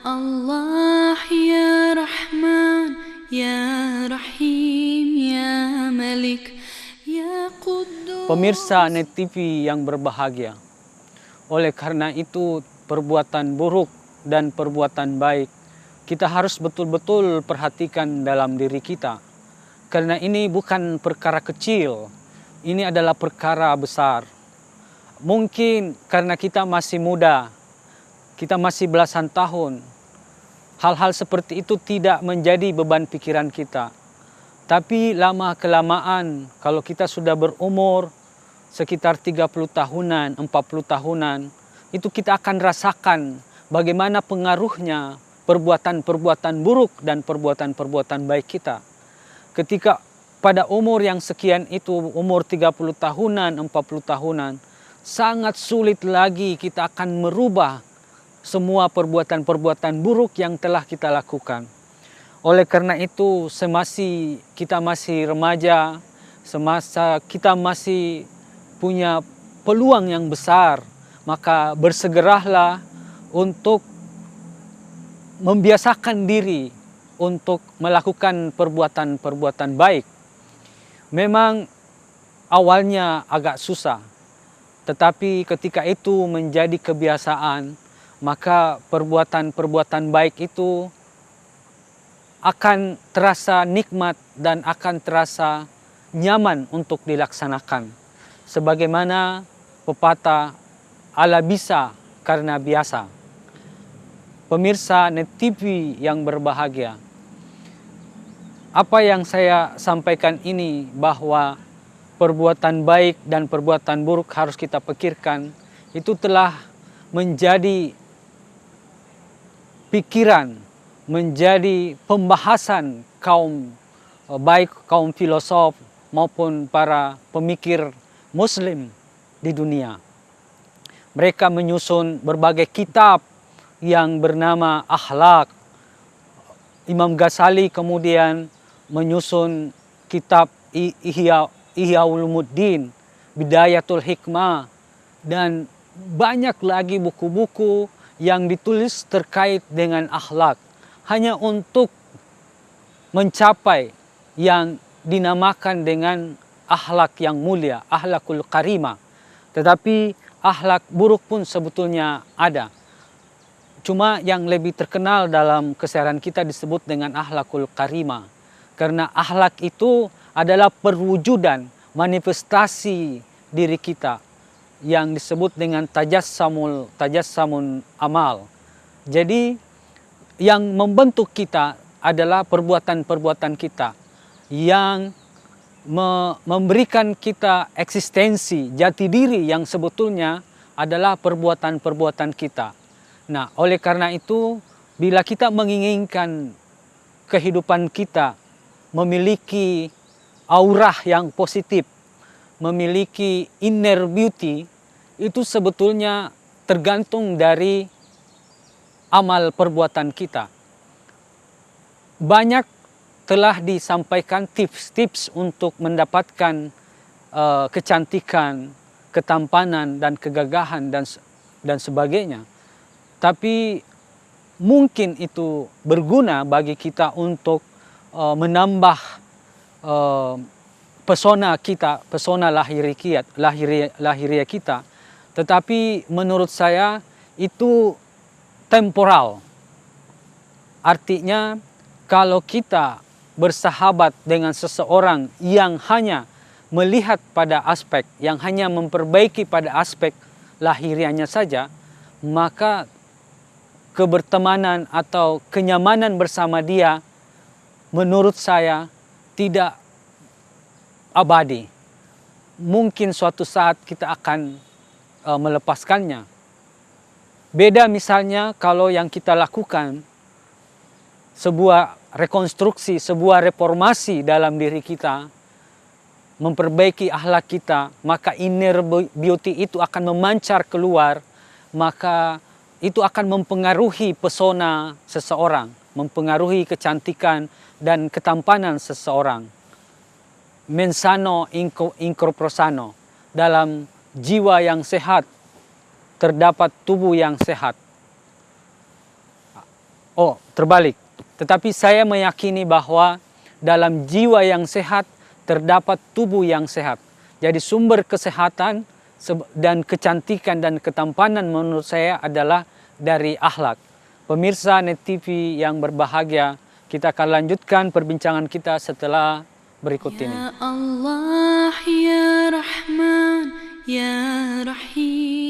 Allah ya Rahman ya Rahim ya Malik ya Quddus. Pemirsa Net TV yang berbahagia, oleh karena itu perbuatan buruk dan perbuatan baik kita harus betul-betul perhatikan dalam diri kita. Karena ini bukan perkara kecil, ini adalah perkara besar. Mungkin karena kita masih muda, kita masih belasan tahun, hal-hal seperti itu tidak menjadi beban pikiran kita. Tapi lama-kelamaan kalau kita sudah berumur sekitar 30 tahunan, 40 tahunan, itu kita akan rasakan bagaimana pengaruhnya perbuatan-perbuatan buruk dan perbuatan-perbuatan baik kita. Ketika pada umur yang sekian itu, umur 30 tahunan, 40 tahunan, sangat sulit lagi kita akan merubah semua perbuatan-perbuatan buruk yang telah kita lakukan. Oleh karena itu, semasa kita masih remaja, semasa kita masih punya peluang yang besar, maka bersegeralah untuk membiasakan diri untuk melakukan perbuatan-perbuatan baik. Memang awalnya agak susah, tetapi ketika itu menjadi kebiasaan, maka perbuatan-perbuatan baik itu akan terasa nikmat dan akan terasa nyaman untuk dilaksanakan. Sebagaimana pepatah, ala bisa karena biasa. Pemirsa Net TV yang berbahagia, apa yang saya sampaikan ini bahwa perbuatan baik dan perbuatan buruk harus kita pikirkan, itu telah menjadi pikiran, menjadi pembahasan kaum baik kaum filosof maupun para pemikir Muslim di dunia. Mereka menyusun berbagai kitab yang bernama Akhlak. Imam Ghazali kemudian menyusun kitab Ihya Ulumuddin, Bidayatul Hikmah, dan banyak lagi buku-buku yang ditulis terkait dengan akhlak, hanya untuk mencapai yang dinamakan dengan akhlak yang mulia, akhlakul karimah. Tetapi akhlak buruk pun sebetulnya ada. Cuma yang lebih terkenal dalam keseharian kita disebut dengan akhlakul karimah. Karena akhlak itu adalah perwujudan, manifestasi diri kita yang disebut dengan tajassamun amal. Jadi yang membentuk kita adalah perbuatan-perbuatan kita yang memberikan kita eksistensi, jati diri yang sebetulnya adalah perbuatan-perbuatan kita. Nah, oleh karena itu, bila kita menginginkan kehidupan kita memiliki aura yang positif, memiliki inner beauty, itu sebetulnya tergantung dari amal perbuatan kita. Banyak telah disampaikan tips-tips untuk mendapatkan kecantikan, ketampanan, dan kegagahan, dan sebagainya. Tapi mungkin itu berguna bagi kita untuk menambah pesona kita, pesona lahiriah kita. Tetapi menurut saya itu temporal. Artinya kalau kita bersahabat dengan seseorang yang hanya melihat pada aspek, yang hanya memperbaiki pada aspek lahiriahnya saja, maka kebertemanan atau kenyamanan bersama dia menurut saya tidak abadi. Mungkin suatu saat kita akan melepaskannya. Beda misalnya kalau yang kita lakukan sebuah rekonstruksi, sebuah reformasi dalam diri kita, memperbaiki akhlak kita, maka inner beauty itu akan memancar keluar, maka itu akan mempengaruhi pesona seseorang, mempengaruhi kecantikan dan ketampanan seseorang. Mensano in corpore sano, dalam jiwa yang sehat terdapat tubuh yang sehat. Oh, terbalik. Tetapi saya meyakini bahwa dalam jiwa yang sehat terdapat tubuh yang sehat. Jadi sumber kesehatan dan kecantikan dan ketampanan menurut saya adalah dari akhlak. Pemirsa Net TV yang berbahagia, kita akan lanjutkan perbincangan kita setelah berikut ini. Ya Allah, Ya Rahman, Ya Rahim.